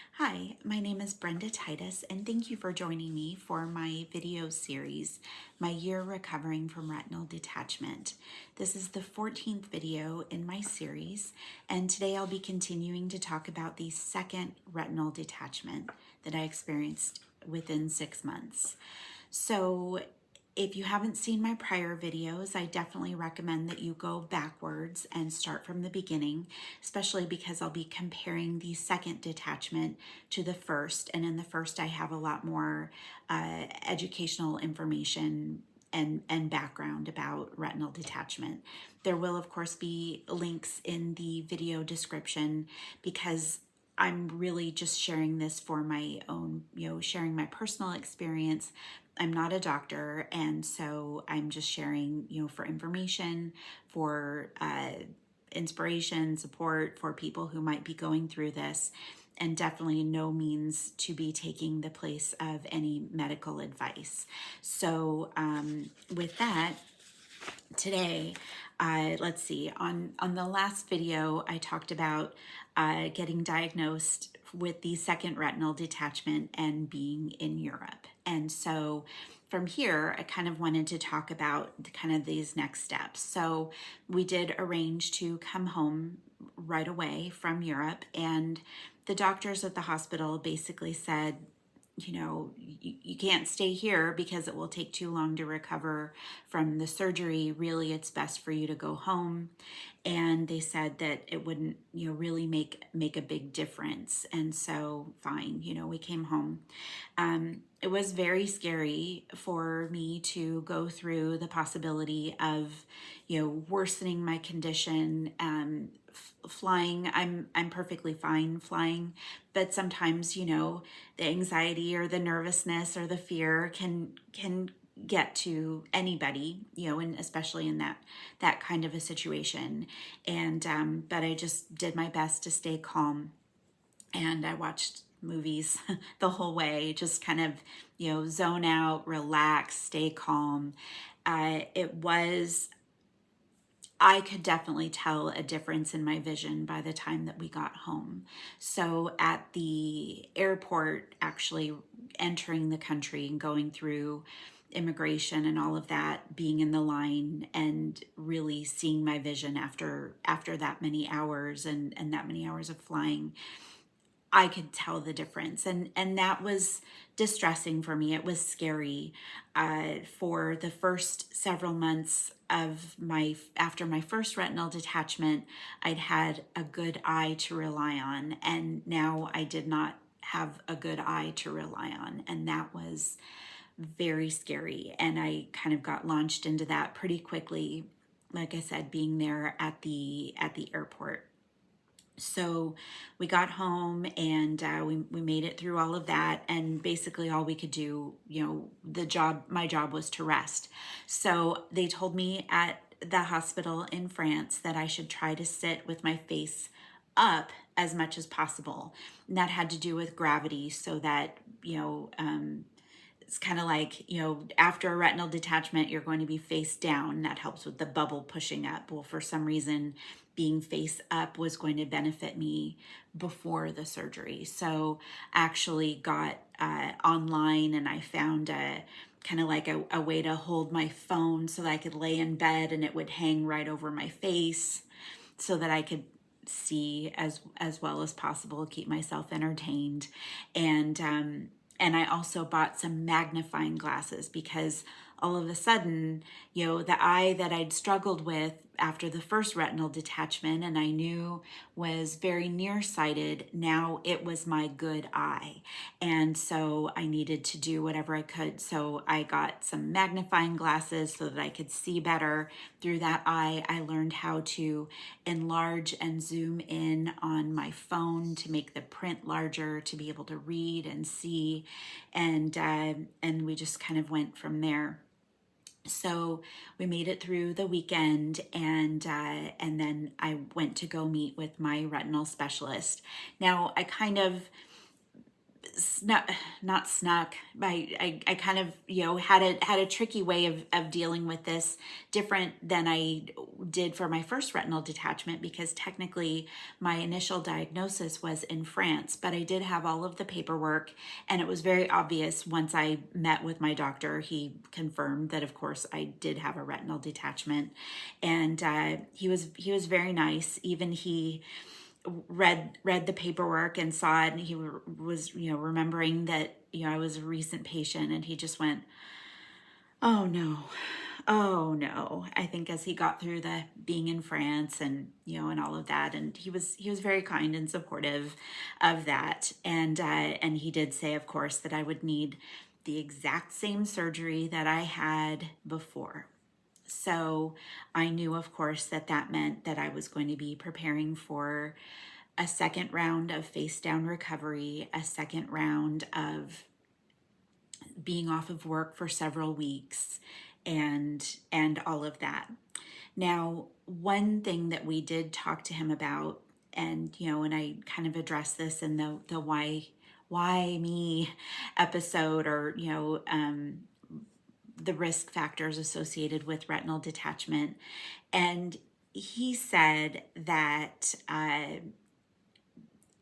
Hi, my name is Brenda Titus, and thank you for joining me for my video series, My Year Recovering from Retinal Detachment. This is the 14th video in my series, and today I'll be continuing to talk about the second retinal detachment that I experienced within 6 months. So if you haven't seen my prior videos, I definitely recommend that you go backwards and start from the beginning, especially because I'll be comparing the second detachment to the first. And in the first, I have a lot more educational information and background about retinal detachment. There will, of course, be links in the video description because I'm really just sharing this for my own, sharing my personal experience. I'm not a doctor, and so I'm just sharing, for information, for inspiration, support for people who might be going through this, and definitely no means to be taking the place of any medical advice. So, with that, today, let's see, on the last video, I talked about getting diagnosed with the second retinal detachment and being in Europe. And so from here, I kind of wanted to talk about kind of these next steps. So we did arrange to come home right away from Europe, and the doctors at the hospital basically said, you can't stay here because it will take too long to recover from the surgery. Really, it's best for you to go home. And they said that it wouldn't, really make a big difference. And so, fine, we came home. It was very scary for me to go through the possibility of, worsening my condition. Flying, I'm perfectly fine flying, but sometimes, the anxiety or the nervousness or the fear can get to anybody, and especially in that kind of a situation. And but I just did my best to stay calm, and I watched movies the whole way, just kind of, zone out, relax, stay calm. I could definitely tell a difference in my vision by the time that we got home. So at the airport, actually entering the country and going through immigration and all of that, being in the line and really seeing my vision after that many hours and that many hours of flying, I could tell the difference, and that was distressing for me. It was scary. For the first several months of after my first retinal detachment, I'd had a good eye to rely on, and now I did not have a good eye to rely on, and that was very scary. And I kind of got launched into that pretty quickly. Like I said, being there at the airport. So we got home, and we made it through all of that, and basically all we could do, my job was to rest. So they told me at the hospital in France that I should try to sit with my face up as much as possible. And that had to do with gravity, so that, it's kind of like, after a retinal detachment, you're going to be face down. That helps with the bubble pushing up. Well, for some reason, being face up was going to benefit me before the surgery. So I actually got online, and I found a kind of like a way to hold my phone so that I could lay in bed and it would hang right over my face so that I could see as well as possible, keep myself entertained. And I also bought some magnifying glasses because all of a sudden, the eye that I'd struggled with after the first retinal detachment and I knew was very nearsighted, now it was my good eye. And so I needed to do whatever I could. So I got some magnifying glasses so that I could see better through that eye. I learned how to enlarge and zoom in on my phone to make the print larger, to be able to read and see. And we just kind of went from there. So we made it through the weekend, and then I went to go meet with my retinal specialist. Now, I kind of snuck, not snuck. I kind of, had a tricky way of dealing with this, different than I did for my first retinal detachment, because technically my initial diagnosis was in France, but I did have all of the paperwork, and it was very obvious once I met with my doctor. He confirmed that, of course, I did have a retinal detachment, and he was very nice. Even he read the paperwork and saw it, and he was remembering that I was a recent patient, and he just went, oh no, oh no. I think as he got through the being in France and and all of that, and he was very kind and supportive of that, and he did say, of course, that I would need the exact same surgery that I had before. So I knew, of course, that that meant that I was going to be preparing for a second round of face down recovery, a second round of being off of work for several weeks, and all of that. Now, one thing that we did talk to him about, and and I kind of addressed this in the why me episode, or the risk factors associated with retinal detachment. And he said that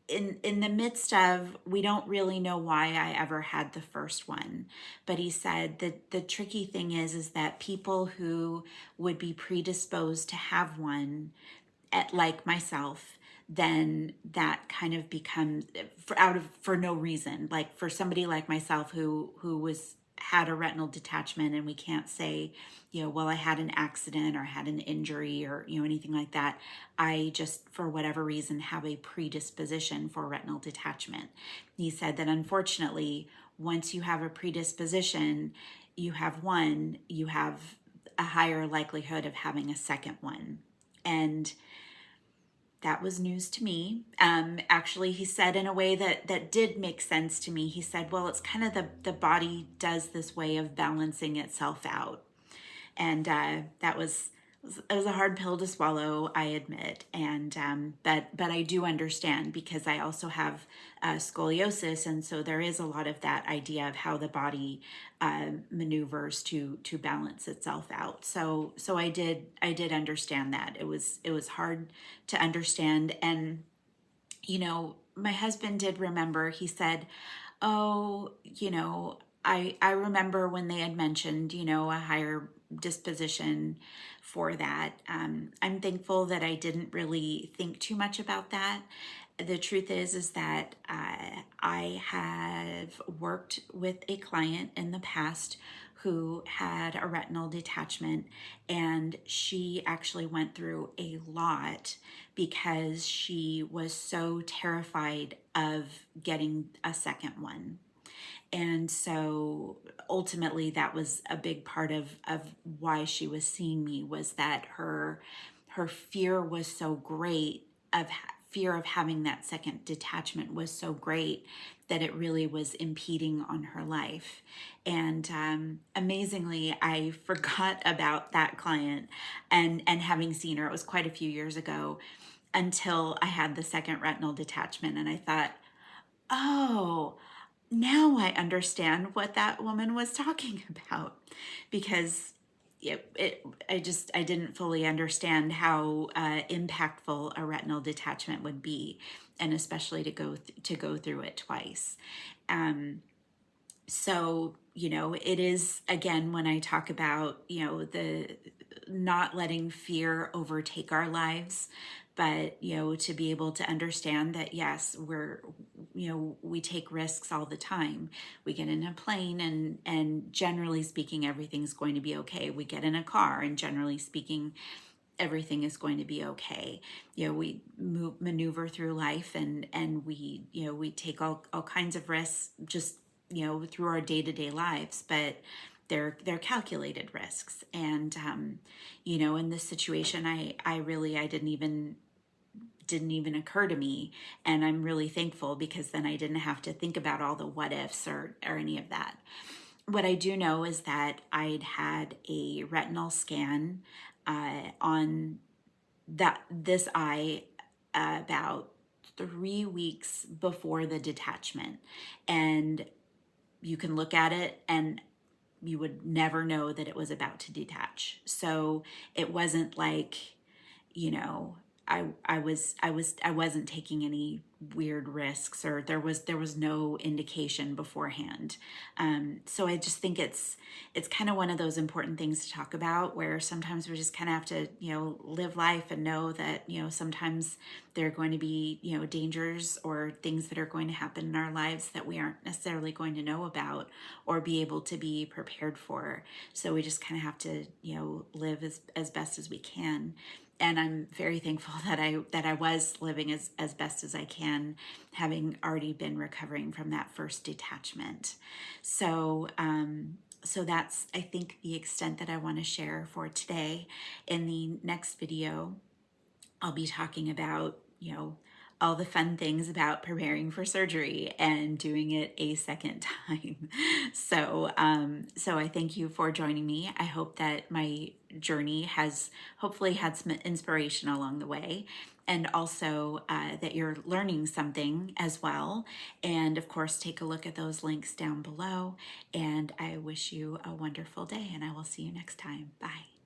in the midst of, we don't really know why I ever had the first one, but he said that the tricky thing is that people who would be predisposed to have one, like myself, then that kind of becomes for no reason. Like for somebody like myself who was had a retinal detachment, and we can't say, well, I had an accident or had an injury or anything like that. I just, for whatever reason, have a predisposition for retinal detachment. He said that unfortunately, once you have a predisposition, you have one, you have a higher likelihood of having a second one. And that was news to me. Actually, he said in a way that did make sense to me. He said, well, it's kind of the body does this way of balancing itself out. And that was, it was a hard pill to swallow, I admit. And but I do understand, because I also have scoliosis, and so there is a lot of that idea of how the body maneuvers to balance itself out. So I did understand that. It was hard to understand. And my husband did remember. He said, oh, I remember when they had mentioned, a higher disposition for that. I'm thankful that I didn't really think too much about that. The truth is that I have worked with a client in the past who had a retinal detachment, and she actually went through a lot because she was so terrified of getting a second one. And so ultimately that was a big part of why she was seeing me, was that her fear was so great, fear of having that second detachment was so great, that it really was impeding on her life. And amazingly, I forgot about that client, and having seen her, it was quite a few years ago, until I had the second retinal detachment. And I thought, oh, now I understand what that woman was talking about, because I didn't fully understand how impactful a retinal detachment would be, and especially to go through it twice. So it is, again, when I talk about the not letting fear overtake our lives, but to be able to understand that yes, we take risks all the time. We get in a plane, and generally speaking, everything's going to be okay. We get in a car, and generally speaking, everything is going to be okay. We maneuver through life, and we take all kinds of risks, just through our day-to-day lives, but they're calculated risks. And in this situation, I really, I didn't even occur to me, and I'm really thankful, because then I didn't have to think about all the what ifs or any of that. What I do know is that I'd had a retinal scan on this eye about 3 weeks before the detachment. And you can look at it and you would never know that it was about to detach. So it wasn't like, you know, I wasn't taking any weird risks, or there was no indication beforehand. So I just think it's kind of one of those important things to talk about, where sometimes we just kind of have to, live life and know that, sometimes there are going to be, dangers or things that are going to happen in our lives that we aren't necessarily going to know about or be able to be prepared for. So we just kind of have to, live as best as we can. And I'm very thankful that I was living as best as I can, having already been recovering from that first detachment. So that's, I think, the extent that I want to share for today. In the next video, I'll be talking about, all the fun things about preparing for surgery and doing it a second time. So I thank you for joining me. I hope that my journey has hopefully had some inspiration along the way, and also that you're learning something as well. And of course, take a look at those links down below. And I wish you a wonderful day, and I will see you next time. Bye.